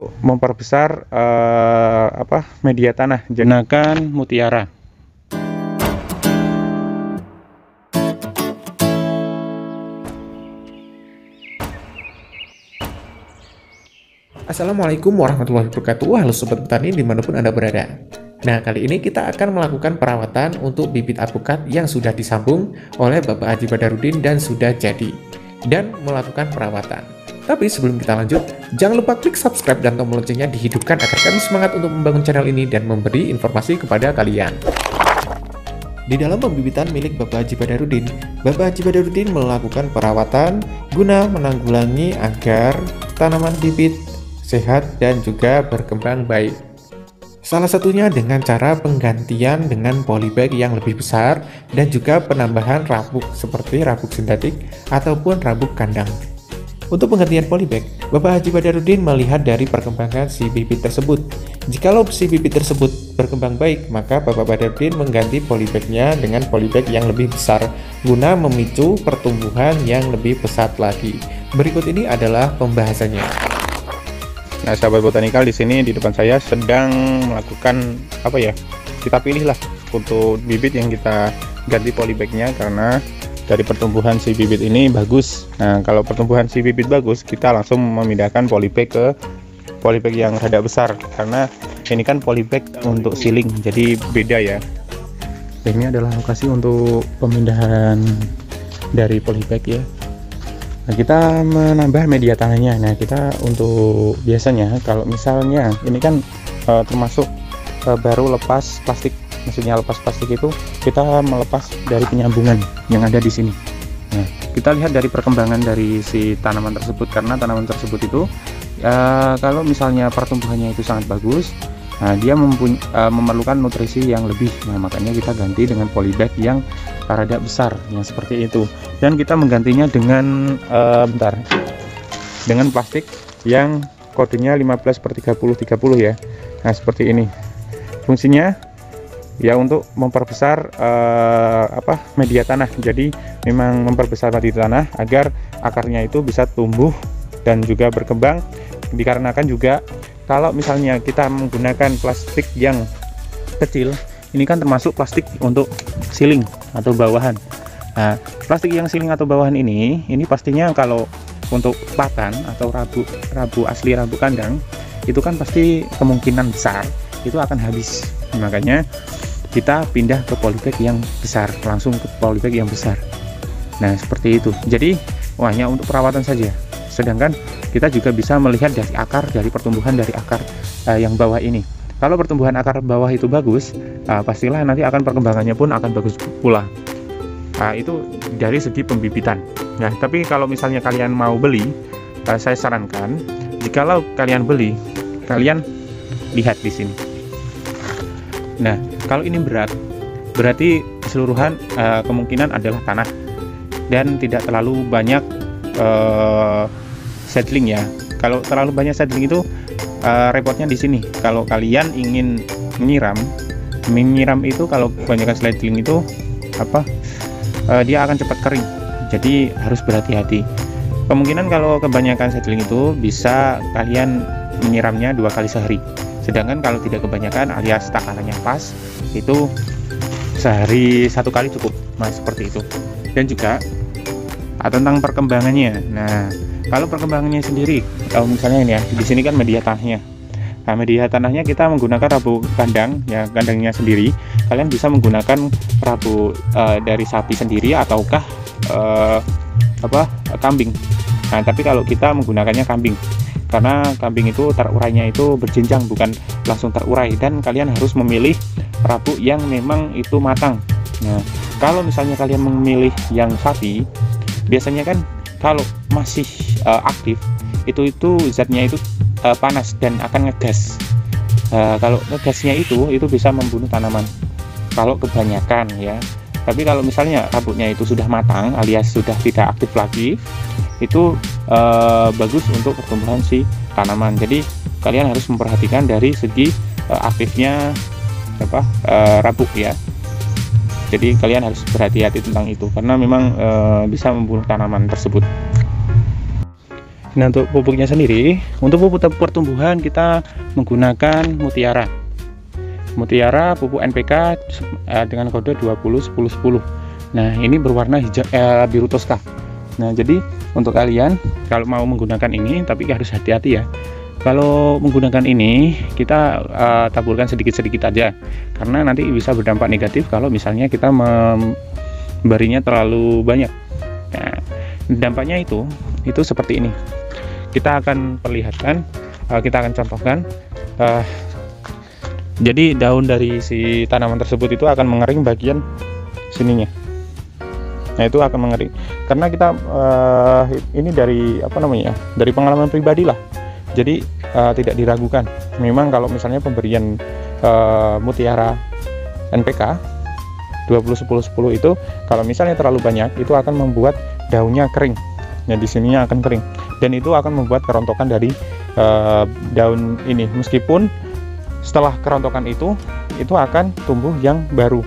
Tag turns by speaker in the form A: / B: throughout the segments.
A: Memperbesar media tanah, gunakan mutiara.
B: Assalamualaikum warahmatullahi wabarakatuh. Halo Sobat Petani dimanapun Anda berada. Nah, kali ini kita akan melakukan perawatan untuk bibit alpukat yang sudah disambung oleh Bapak Haji Badarudin dan sudah jadi, dan melakukan perawatan. Tapi sebelum kita lanjut, jangan lupa klik subscribe dan tombol loncengnya dihidupkan agar kami semangat untuk membangun channel ini dan memberi informasi kepada kalian. Di dalam pembibitan milik Bapak Haji Badarudin, Bapak Haji Badarudin melakukan perawatan guna menanggulangi agar tanaman bibit sehat dan juga berkembang baik. Salah satunya dengan cara penggantian dengan polybag yang lebih besar dan juga penambahan rabuk seperti rabuk sintetik ataupun rabuk kandang. Untuk penggantian polybag, Bapak Haji Badarudin melihat dari perkembangan si bibit tersebut. Jikalau si bibit tersebut berkembang baik, maka Bapak Badarudin mengganti polybagnya dengan polybag yang lebih besar guna memicu pertumbuhan yang lebih pesat lagi. Berikut ini adalah pembahasannya.
A: Nah, sahabat botanikal, di sini di depan saya sedang melakukan kita pilih lah untuk bibit yang kita ganti polybagnya karena dari pertumbuhan si bibit ini bagus. Nah, kalau pertumbuhan si bibit bagus, kita langsung memindahkan polybag ke polybag yang rada besar karena ini kan polybag untuk sealing, jadi beda ya. Ini adalah lokasi untuk pemindahan dari polybag ya. Nah, kita menambah media tanahnya. Nah, kita untuk biasanya kalau misalnya ini kan termasuk baru lepas plastik, maksudnya lepas plastik itu kita melepas dari penyambungan yang ada di sini. Nah, kita lihat dari perkembangan dari si tanaman tersebut, karena tanaman tersebut itu kalau misalnya pertumbuhannya itu sangat bagus, nah dia memerlukan nutrisi yang lebih. Nah, makanya kita ganti dengan polybag yang rada besar yang seperti itu, dan kita menggantinya dengan dengan plastik yang kodenya 15/30/30 ya. Nah, seperti ini fungsinya ya, untuk memperbesar media tanah. Jadi memang memperbesar media tanah agar akarnya itu bisa tumbuh dan juga berkembang. Dikarenakan juga kalau misalnya kita menggunakan plastik yang kecil, ini kan termasuk plastik untuk sealing atau bawahan. Nah, plastik yang sealing atau bawahan ini pastinya kalau untuk patan atau rabu asli rabu kandang itu kan pasti kemungkinan besar itu akan habis. Makanya kita pindah ke polybag yang besar, langsung ke polybag yang besar. Nah, seperti itu. Jadi hanya untuk perawatan saja. Sedangkan kita juga bisa melihat dari akar, dari pertumbuhan dari akar yang bawah ini. Kalau pertumbuhan akar bawah itu bagus, pastilah nanti akan perkembangannya pun akan bagus pula. Itu dari segi pembibitan. Nah, tapi kalau misalnya kalian mau beli, saya sarankan jikalau kalian beli, kalian lihat di sini. Nah, kalau ini berat, berarti keseluruhan kemungkinan adalah tanah dan tidak terlalu banyak seedling ya. Kalau terlalu banyak seedling itu repotnya di sini. Kalau kalian ingin menyiram itu kalau kebanyakan seedling itu dia akan cepat kering. Jadi harus berhati-hati. Kemungkinan kalau kebanyakan seedling itu bisa kalian menyiramnya 2 kali sehari. Sedangkan kalau tidak kebanyakan alias takarannya pas, itu sehari 1 kali cukup. Nah, seperti itu. Dan juga tentang perkembangannya. Nah, kalau perkembangannya sendiri, kalau misalnya ini ya, di sini kan media tanahnya. Nah, media tanahnya kita menggunakan rabu kandang, ya kandangnya sendiri. Kalian bisa menggunakan rabu dari sapi sendiri ataukah kambing. Nah, tapi kalau kita menggunakannya kambing, karena kambing itu terurainya itu berjenjang, bukan langsung terurai, dan kalian harus memilih rabu yang memang itu matang. Nah, kalau misalnya kalian memilih yang sapi, biasanya kan kalau masih aktif itu zatnya itu panas dan akan ngegas. Kalau ngegasnya itu bisa membunuh tanaman kalau kebanyakan ya. Tapi kalau misalnya rabuknya itu sudah matang alias sudah tidak aktif lagi, itu bagus untuk pertumbuhan si tanaman. Jadi kalian harus memperhatikan dari segi aktifnya rabuk ya. Jadi kalian harus berhati-hati tentang itu karena memang bisa membunuh tanaman tersebut. Nah, untuk pupuknya sendiri, untuk pupuk pertumbuhan kita menggunakan Mutiara. Mutiara pupuk NPK dengan kode 20 10 10. Nah, ini berwarna hijau biru toska. Nah, jadi untuk kalian kalau mau menggunakan ini, tapi harus hati-hati ya. Kalau menggunakan ini, kita taburkan sedikit-sedikit aja, karena nanti bisa berdampak negatif kalau misalnya kita memberinya terlalu banyak. Nah, dampaknya itu seperti ini. Kita akan perlihatkan, kita akan contohkan. Jadi daun dari si tanaman tersebut itu akan mengering bagian sininya. Nah, itu akan mengering karena kita ini dari dari pengalaman pribadi lah. Jadi tidak diragukan. Memang kalau misalnya pemberian Mutiara NPK 20 10 10 itu kalau misalnya terlalu banyak, itu akan membuat daunnya kering. Nah, di sininya akan kering dan itu akan membuat kerontokan dari daun ini. Meskipun setelah kerontokan itu akan tumbuh yang baru,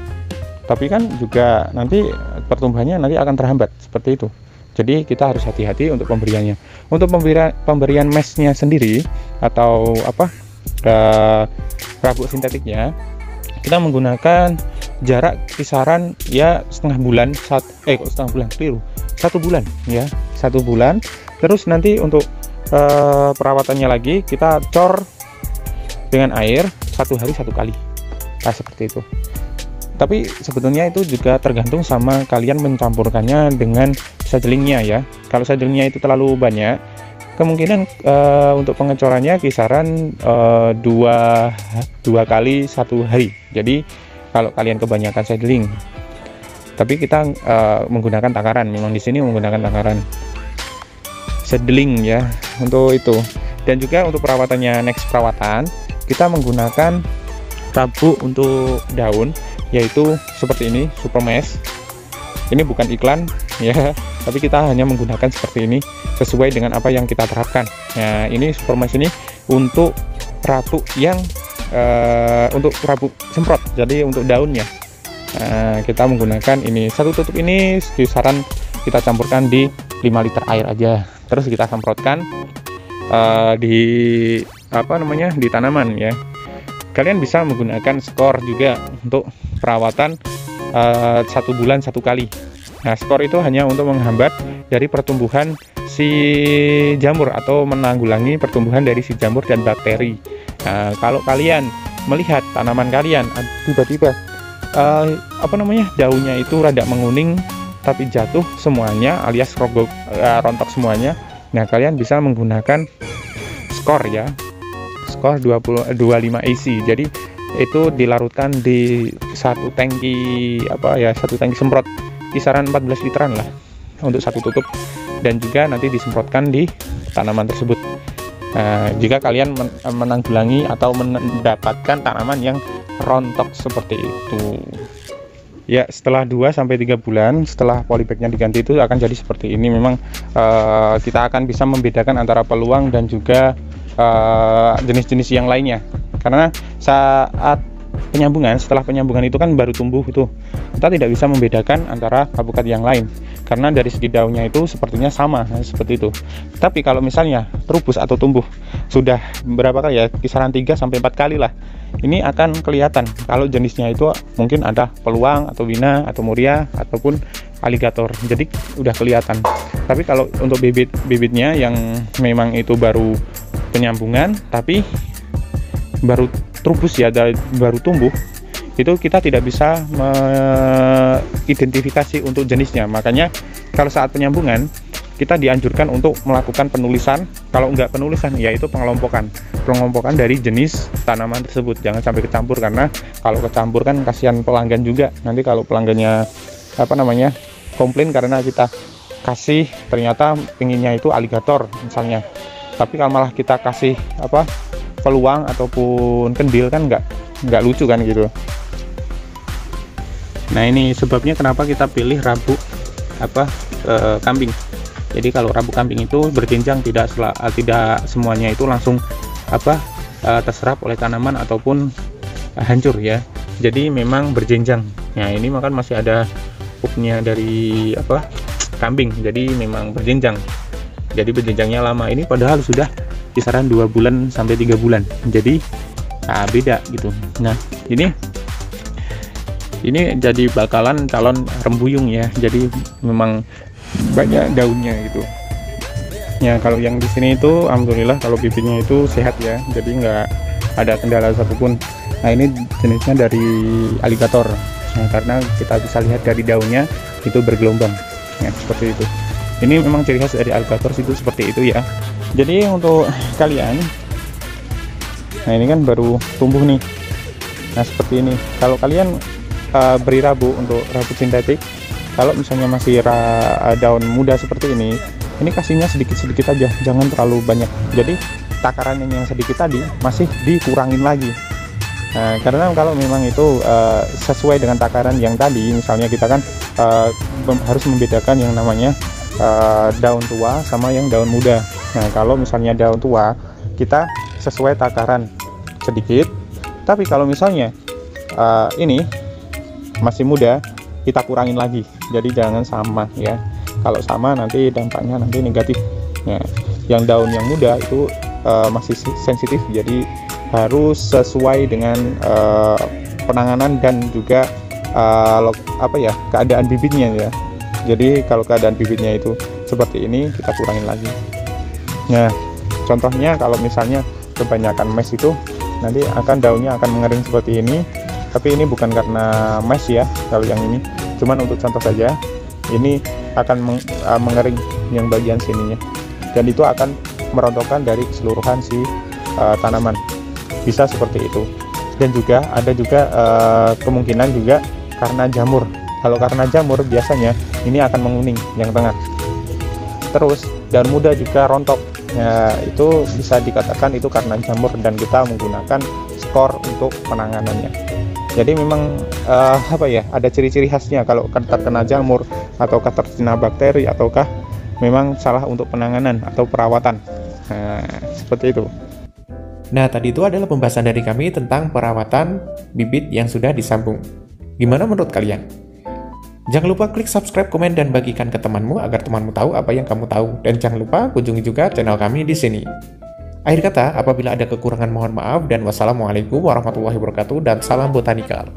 A: tapi kan juga nanti pertumbuhannya nanti akan terhambat seperti itu. Jadi kita harus hati-hati untuk pemberiannya. Untuk pemberian mesnya sendiri atau rabuk sintetiknya, kita menggunakan jarak kisaran ya setengah bulan, 1 bulan ya, 1 bulan. Terus nanti untuk perawatannya lagi kita cor dengan air 1 hari 1 kali. Nah, seperti itu. Tapi sebetulnya itu juga tergantung sama kalian mencampurkannya dengan sajelingnya ya. Kalau sajelingnya itu terlalu banyak, kemungkinan untuk pengecorannya kisaran 2 kali 1 hari. Jadi kalau kalian kebanyakan sajeling, tapi kita menggunakan takaran. Memang di sini menggunakan takaran sajeling ya untuk itu. Dan juga untuk perawatannya, next perawatan kita menggunakan rabuk untuk daun, yaitu seperti ini, Supermesh. Ini bukan iklan ya, tapi kita hanya menggunakan seperti ini sesuai dengan apa yang kita terapkan. Nah, ini Supermesh ini untuk rabuk yang untuk rabuk semprot, jadi untuk daunnya. Nah, kita menggunakan ini, 1 tutup ini kisaran kita campurkan di 5 liter air aja, terus kita semprotkan di di tanaman ya. Kalian bisa menggunakan skor juga untuk perawatan 1 bulan 1 kali. Nah, skor itu hanya untuk menghambat dari pertumbuhan si jamur atau menanggulangi pertumbuhan dari si jamur dan bakteri. Nah, kalau kalian melihat tanaman kalian tiba-tiba daunnya itu rada menguning tapi jatuh semuanya alias rontok semuanya, nah kalian bisa menggunakan skor ya, skor 25 EC. Jadi itu dilarutkan di 1 tangki 1 tangki semprot kisaran 14 literan lah untuk 1 tutup, dan juga nanti disemprotkan di tanaman tersebut. Jika kalian menanggulangi atau mendapatkan tanaman yang rontok seperti itu ya, setelah 2-3 bulan setelah polybagnya diganti itu akan jadi seperti ini. Memang kita akan bisa membedakan antara peluang dan juga jenis-jenis yang lainnya, karena saat penyambungan, setelah penyambungan itu kan baru tumbuh, itu kita tidak bisa membedakan antara alpukat yang lain karena dari segi daunnya itu sepertinya sama seperti itu. Tapi kalau misalnya terubus atau tumbuh sudah berapa kali ya, kisaran 3-4 kali lah, ini akan kelihatan kalau jenisnya itu mungkin ada peluang atau wina atau muria ataupun aligator, jadi udah kelihatan. Tapi kalau untuk bibitnya yang memang itu baru penyambungan tapi baru terubus ya, baru tumbuh, itu kita tidak bisa mengidentifikasi untuk jenisnya. Makanya kalau saat penyambungan kita dianjurkan untuk melakukan penulisan. Kalau enggak penulisan, yaitu pengelompokan dari jenis tanaman tersebut. Jangan sampai kecampur, karena kalau kecampur kan kasihan pelanggan juga. Nanti kalau pelanggannya komplain karena kita kasih ternyata pinginnya itu aligator misalnya, tapi kalau malah kita kasih peluang ataupun kendil, kan nggak lucu kan gitu. Nah, ini sebabnya kenapa kita pilih rabuk kambing. Jadi kalau rabuk kambing itu berjenjang, tidak semuanya itu langsung terserap oleh tanaman ataupun hancur ya. Jadi memang berjenjang. Nah, ini makan masih ada pupnya dari kambing, jadi memang berjenjang. jadi berjenjangnya lama. Ini padahal sudah kisaran 2 bulan sampai 3 bulan, jadi beda gitu. Nah ini jadi bakalan calon rembuyung ya, jadi memang banyak daunnya gitu ya. Kalau yang di sini itu alhamdulillah kalau bibitnya itu sehat ya, jadi nggak ada kendala satupun. Nah ini jenisnya dari aligator, nah, karena kita bisa lihat dari daunnya itu bergelombang ya, seperti itu. Ini memang ciri khas dari aligator itu seperti itu ya. Jadi untuk kalian, nah ini kan baru tumbuh nih, nah seperti ini. Kalau kalian beri rabuk untuk rabuk sintetik, kalau misalnya masih daun muda seperti ini kasihnya sedikit-sedikit aja, jangan terlalu banyak. Jadi takaran yang sedikit tadi masih dikurangin lagi. Nah, karena kalau memang itu sesuai dengan takaran yang tadi, misalnya kita kan harus membedakan yang namanya daun tua sama yang daun muda. Nah kalau misalnya daun tua kita sesuai takaran sedikit, tapi kalau misalnya ini masih muda kita kurangin lagi, jadi jangan sama ya. Kalau sama nanti dampaknya nanti negatif ya. Yang daun yang muda itu masih sensitif, jadi harus sesuai dengan penanganan dan juga keadaan bibitnya ya. Jadi kalau keadaan bibitnya itu seperti ini kita kurangin lagi. Nah contohnya kalau misalnya kebanyakan mes itu nanti daunnya akan mengering seperti ini. Tapi ini bukan karena mes ya, kalau yang ini cuman untuk contoh saja. Ini akan mengering yang bagian sininya, dan itu akan merontokkan dari keseluruhan si tanaman, bisa seperti itu. Dan juga ada juga kemungkinan juga karena jamur. Kalau karena jamur biasanya ini akan menguning yang tengah. Terus daun muda juga rontok ya, itu bisa dikatakan itu karena jamur, dan kita menggunakan skor untuk penanganannya. Jadi memang ada ciri-ciri khasnya kalau terkena jamur atau terkena bakteri, ataukah memang salah untuk penanganan atau perawatan. Nah, seperti itu.
B: Nah, tadi itu adalah pembahasan dari kami tentang perawatan bibit yang sudah disambung. Gimana menurut kalian? Jangan lupa klik subscribe, komen, dan bagikan ke temanmu agar temanmu tahu apa yang kamu tahu. Dan jangan lupa kunjungi juga channel kami di sini. Akhir kata, apabila ada kekurangan mohon maaf, dan wassalamualaikum warahmatullahi wabarakatuh, dan salam botanikal.